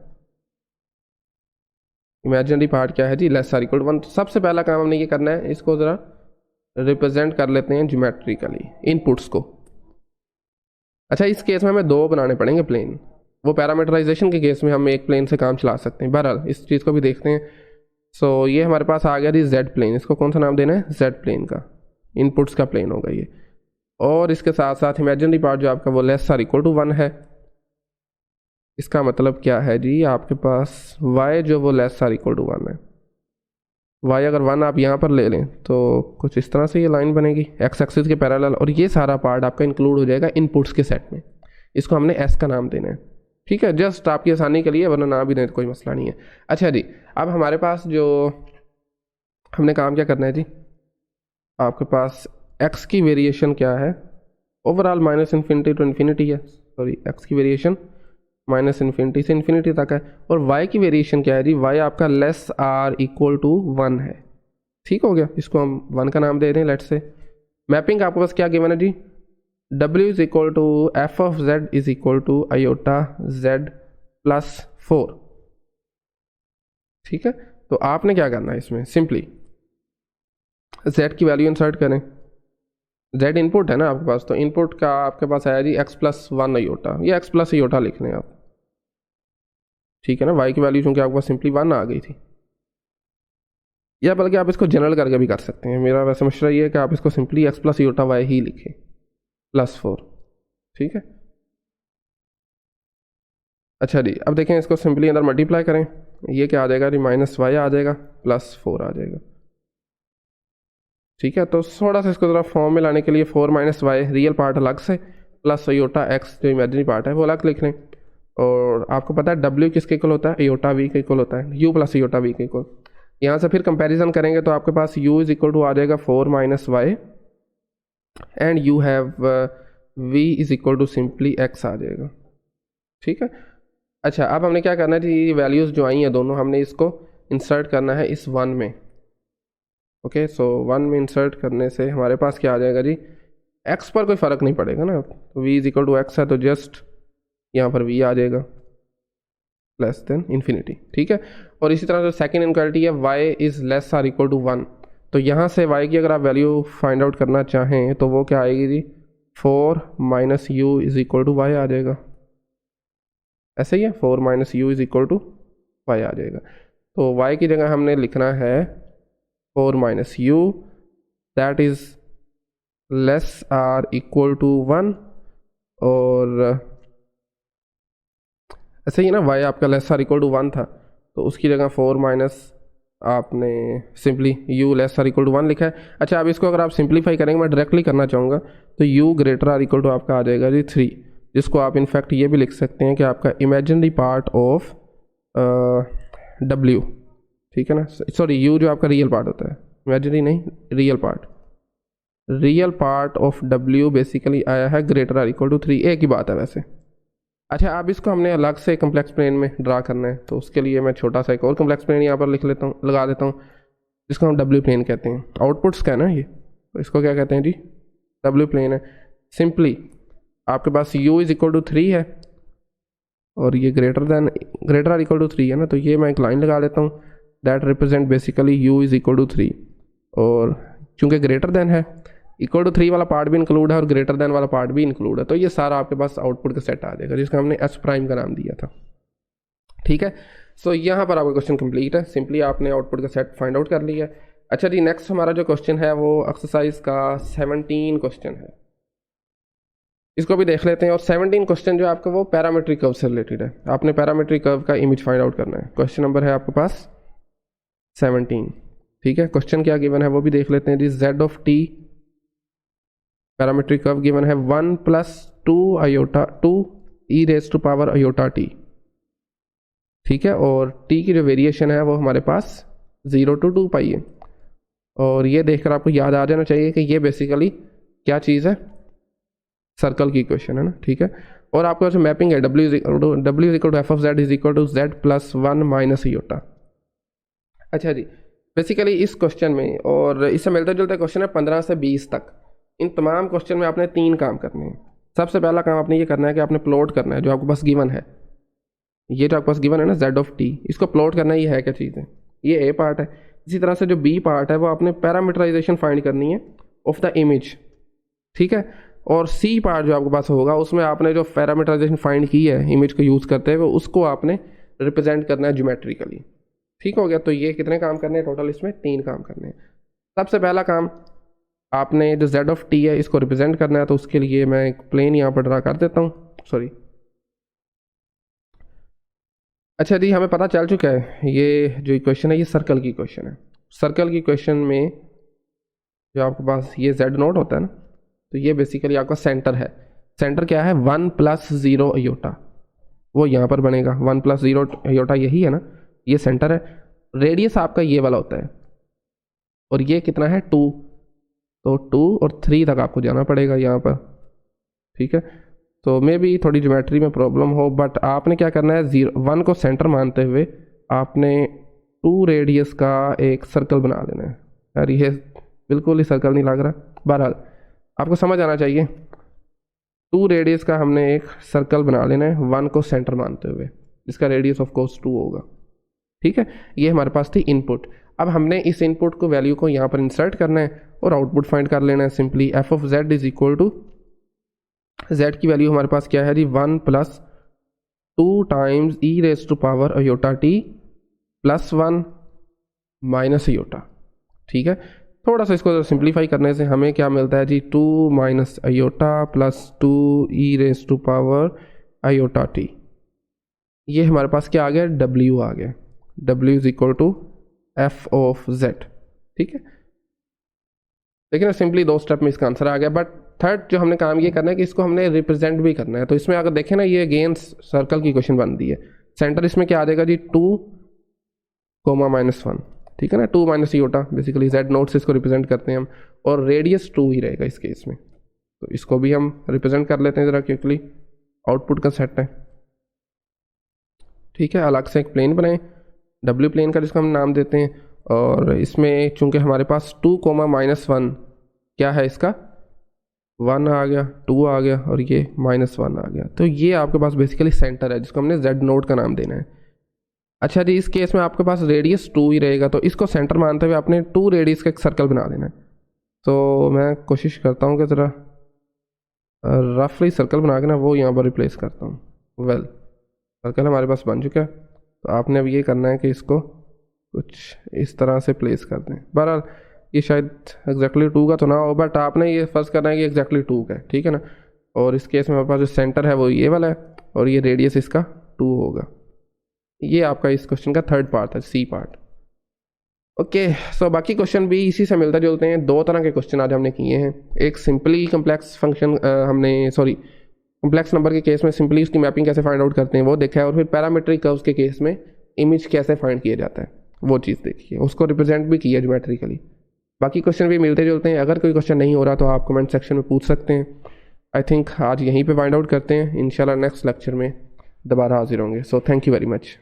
इमेजिनरी पार्ट क्या है जी, लेस आर इक्वल टू 1। तो सबसे पहला काम हमने ये करना है, इसको ज़रा रिप्रेजेंट कर लेते हैं ज्योमेट्रिकली इनपुट्स को। अच्छा, इस केस में हमें 2 बनाने पड़ेंगे प्लेन, वो पैरामीटराइजेशन के केस में हम एक प्लेन से काम चला सकते हैं। बहरहाल इस चीज़ को भी देखते हैं। सो ये हमारे पास आ गया जी जेड प्लेन, इसको कौन सा नाम देना है, जेड प्लेन का, इनपुट्स का प्लेन होगा ये। और इसके साथ साथ इमेजिनरी पार्ट जो आपका वो लेस आर इक्वल टू 1 है। इसका मतलब क्या है जी, आपके पास y जो वो लेस आर इक्वल टू 1 है। y अगर 1 आप यहाँ पर ले लें तो कुछ इस तरह से ये लाइन बनेगी x एक्सिस के पैरेलल, और ये सारा पार्ट आपका इंक्लूड हो जाएगा इनपुट्स के सेट में। इसको हमने s का नाम देना है। ठीक है, जस्ट आपकी आसानी के लिए, वरना ना भी दें तो कोई मसला नहीं है। अच्छा जी, अब हमारे पास जो हमने काम क्या करना है जी, आपके पास x की वेरिएशन क्या है, ओवरऑल -∞ टू इन्फिनिटी है, सॉरी x की वेरिएशन -∞ से इन्फिनिटी तक है। और y की वेरिएशन क्या है जी, y आपका लेस आर इक्वल टू 1 है। ठीक हो गया, इसको हम 1 का नाम दे रहे हैं लेट्स से। मैपिंग आपके पास क्या गिवन है जी, w is equal to f of z is equal to iota z plus 4। ठीक है, तो आपने क्या करना है इसमें, सिंपली z की वैल्यू इंसर्ट करें। z इनपुट है ना आपके पास, तो इनपुट का आपके पास आया जी x प्लस 1 अयोटा, ये x प्लस अयोटा लिख लें आप। ठीक है ना, y की वैल्यू चूँकि आपके पास सिंपली 1 आ गई थी, या बल्कि आप इसको जनरल करके भी कर सकते हैं। मेरा वैसे मशवरा ये है कि आप इसको simply x plus iota y ही लिखें प्लस 4। ठीक है, अच्छा जी, अब देखें इसको सिंपली अंदर मल्टीप्लाई करें, ये क्या आ जाएगा जी, -y आ जाएगा प्लस 4 आ जाएगा। ठीक है, तो थोड़ा सा इसको ज़रा फॉर्म में लाने के लिए 4 - y रियल पार्ट अलग से, प्लस अयोटा x जो इमेजिनरी पार्ट है वो अलग लिख लें। और आपको पता है w किसके इक्वल होता है, अयोटा v के इक्वल होता है, u प्लस अयोटा v के इक्वल। यहाँ से फिर कंपैरिजन करेंगे तो आपके पास u इज इक्वल टू आ जाएगा 4 - y and you have v is equal to simply x आ जाएगा। ठीक है, अच्छा अब हमने क्या करना है जी, वैल्यूज़ जो आई हैं दोनों, हमने इसको इंसर्ट करना है इस 1 में। ओके, सो 1 में इंसर्ट करने से हमारे पास क्या आ जाएगा जी, x पर कोई फ़र्क नहीं पड़ेगा ना, तो v is equal to X है तो जस्ट यहाँ पर v आ जाएगा लेस देन इन्फिनिटी। ठीक है, और इसी तरह जो सेकेंड इनक्वालिटी है y is less or equal to 1, तो यहाँ से y की अगर आप वैल्यू फाइंड आउट करना चाहें तो वो क्या आएगी जी, 4 minus u is equal to y आ जाएगा। ऐसे ही है, 4 minus u is equal to y आ जाएगा। तो y की जगह हमने लिखना है 4 minus u that is less or equal to 1, और ऐसे ही ना y आपका लेस आर इक्वल टू 1 था तो उसकी जगह 4 माइनस आपने simply u less or equal to 1 लिखा है। अच्छा, अब इसको अगर आप सिंप्लीफाई करेंगे, मैं डायरेक्टली करना चाहूँगा, तो u greater or equal to आपका आ जाएगा जी 3, जिसको आप इनफैक्ट ये भी लिख सकते हैं कि आपका इमेजिनरी पार्ट ऑफ w, ठीक है ना, सॉरी u जो आपका रियल पार्ट होता है, इमेजिनरी नहीं, real part of w basically आया है ग्रेटर आर इक्वल टू 3, एक ही बात है वैसे। अच्छा, अब इसको हमने अलग से कम्प्लेक्स प्लेन में ड्रा करना है, तो उसके लिए मैं छोटा सा एक और कम्प्लेक्स प्लेन यहाँ पर लिख लेता हूँ, लगा देता हूँ, जिसको हम डब्ल्यू प्लेन कहते हैं। आउटपुट्स का है ना ये, तो इसको क्या कहते हैं जी, डब्ल्यू प्लेन है। सिंपली आपके पास u इज इक्वल टू 3 है और ये ग्रेटर आर इक्वल टू 3 है ना, तो ये मैं एक लाइन लगा लेता हूँ that represent basically u is equal to 3, और चूँकि ग्रेटर देन है, इक्वल टू 3 वाला पार्ट भी इंक्लूड है और ग्रेटर देन वाला पार्ट भी इंक्लूड है, तो ये सारा आपके पास आउटपुट का सेट आ जाएगा जिसका हमने एस प्राइम का नाम दिया था। ठीक है, सो यहाँ पर आपका क्वेश्चन कंप्लीट है, सिंपली आपने आउटपुट का सेट फाइंड आउट कर लिया है। अच्छा जी, नेक्स्ट हमारा जो क्वेश्चन है वो एक्सरसाइज का 17 क्वेश्चन है, इसको भी देख लेते हैं। और 17 क्वेश्चन जो आपका वो पैरामीट्रिक कर्व से रिलेटेड है, आपने पैरामीट्रिक कर्व का इमेज फाइंड आउट करना है। क्वेश्चन नंबर है आपके पास 17। ठीक है, क्वेश्चन क्या गिवन है वो भी देख लेते हैं जी। z of t parametric curve given है 1 plus 2 iota 2 E raise to power iota T. ठीक है, और t की जो वेरिएशन है वो हमारे पास 0 to 2 पाई है, और ये देखकर आपको याद आ जाना चाहिए कि ये बेसिकली क्या चीज़ है, सर्कल की इक्वेशन है ना। ठीक है, और आपका जो मैपिंग है w is equal to F of z is equal to z plus 1 minus iota. अच्छा जी, बेसिकली इस क्वेश्चन में और इससे मिलता जुलता क्वेश्चन है 15 से 20 तक। इन तमाम क्वेश्चन में आपने 3 काम करने हैं। सबसे पहला काम आपने ये करना है कि आपने प्लॉट करना है जो आपके पास गिवन है, ये जो आपके पास गिवन है ना z ऑफ t, इसको प्लॉट करना है। ये है क्या चीज़ है, ये a पार्ट है। इसी तरह से जो b पार्ट है वो आपने पैरामीटराइजेशन फाइंड करनी है ऑफ द इमेज। ठीक है, और c पार्ट जो आपके पास होगा उसमें आपने जो पैरामीटराइजेशन फाइंड की है इमेज को यूज़ करते हुए उसको आपने रिप्रेजेंट करना है ज्योमेट्रिकली। ठीक हो गया, तो ये कितने काम करने हैं टोटल, इसमें 3 काम करने हैं। सबसे पहला काम आपने जो z ऑफ t है इसको रिप्रेजेंट करना है, तो उसके लिए मैं एक प्लेन यहाँ पर ड्रा कर देता हूँ, सॉरी। अच्छा जी, हमें पता चल चुका है ये जो इक्वेशन है ये सर्कल की इक्वेशन है। सर्कल की इक्वेशन में जो आपके पास ये z नोट होता है ना, तो ये बेसिकली आपका सेंटर है। सेंटर क्या है, 1 प्लस 0 आयोटा, वो यहाँ पर बनेगा 1 प्लस 0 आयोटा, यही है ना, ये सेंटर है। रेडियस आपका ये वाला होता है, और ये कितना है 2, तो 2 और 3 तक आपको जाना पड़ेगा यहाँ पर। ठीक है, तो मे भी थोड़ी ज्योमेट्री में प्रॉब्लम हो, बट आपने क्या करना है 1 को सेंटर मानते हुए आपने 2 रेडियस का एक सर्कल बना लेना है। यार ये बिल्कुल ही सर्कल नहीं लग रहा, बहरहाल आपको समझ आना चाहिए। 2 रेडियस का हमने एक सर्कल बना लेना है 1 को सेंटर मानते हुए, इसका रेडियस ऑफ कोर्स 2 होगा। ठीक है, ये हमारे पास थी इनपुट। अब हमने इस इनपुट को वैल्यू को यहाँ पर इंसर्ट करना है और आउटपुट फाइंड कर लेना है। Simply F of z is equal to z की वैल्यू हमारे पास क्या है जी, 1 plus 2 times E raise to power iota t plus 1 minus iota. ठीक है, थोड़ा सा इसको सिंप्लीफाई करने से हमें क्या मिलता है जी, 2 minus iota plus 2 E raise to power iota t। ये हमारे पास क्या आ गया, w आ गया। w is equal to F of z। ठीक है, देखिए ना, सिंपली 2 स्टेप में इसका आंसर आ गया। बट थर्ड जो हमने काम ये करना है कि इसको हमने रिप्रेजेंट भी करना है, तो इसमें अगर देखें ना, ये अगेन सर्कल की क्वेश्चन बन रही है। सेंटर इसमें क्या आ जाएगा जी, 2 कोमा माइनस 1। ठीक है ना, 2 minus iota, basically z note से इसको रिप्रेजेंट करते हैं हम, और रेडियस 2 ही रहेगा इस केस में, तो इसको भी हम रिप्रेजेंट कर लेते हैं ज़रा क्विकली। आउटपुट का सेट है। ठीक है, अलग से एक प्लेन बनाएं w प्लेन का, जिसको हम नाम देते हैं, और इसमें चूंकि हमारे पास 2, -1 क्या है इसका 1 आ गया, 2 आ गया और ये -1 आ गया, तो ये आपके पास बेसिकली सेंटर है जिसको हमने z नोड का नाम देना है। अच्छा जी, इस केस में आपके पास रेडियस 2 ही रहेगा, तो इसको सेंटर मानते हुए आपने 2 रेडियस का एक सर्कल बना देना है। तो मैं कोशिश करता हूँ कि ज़रा रफली सर्कल बना के ना वो यहाँ पर रिप्लेस करता हूँ। वेल सर्कल हमारे पास बन चुका है, तो आपने अब ये करना है कि इसको कुछ इस तरह से प्लेस कर दें। बहरहाल ये शायद एग्जैक्टली 2 का तो ना हो, बट आपने ये फर्ज करना है कि एग्जैक्टली 2 का है, ठीक है ना। और इस केस में हमारे पास जो सेंटर है वो ये वाला है और ये रेडियस इसका 2 होगा। ये आपका इस क्वेश्चन का थर्ड पार्ट है, सी पार्ट। ओके, सो बाकी क्वेश्चन भी इसी से मिलते जुलते हैं। 2 तरह के क्वेश्चन आज हमने किए हैं, एक simply complex function complex number के केस में सिंपली उसकी मैपिंग कैसे फाइंड आउट करते हैं वो देखा है, और फिर पैरामीट्रिक कर्व्स के केस में इमेज कैसे फाइंड किया जाता है वो चीज़ देखी है, उसको रिप्रेजेंट भी किया ज्योमेट्रिकली। बाकी क्वेश्चन भी मिलते जुलते हैं, अगर कोई क्वेश्चन नहीं हो रहा तो आप कमेंट सेक्शन में पूछ सकते हैं। आई थिंक आज यहीं पे फाइंड आउट करते हैं, इंशाल्लाह नेक्स्ट लेक्चर में दोबारा हाजिर होंगे। So thank you very much.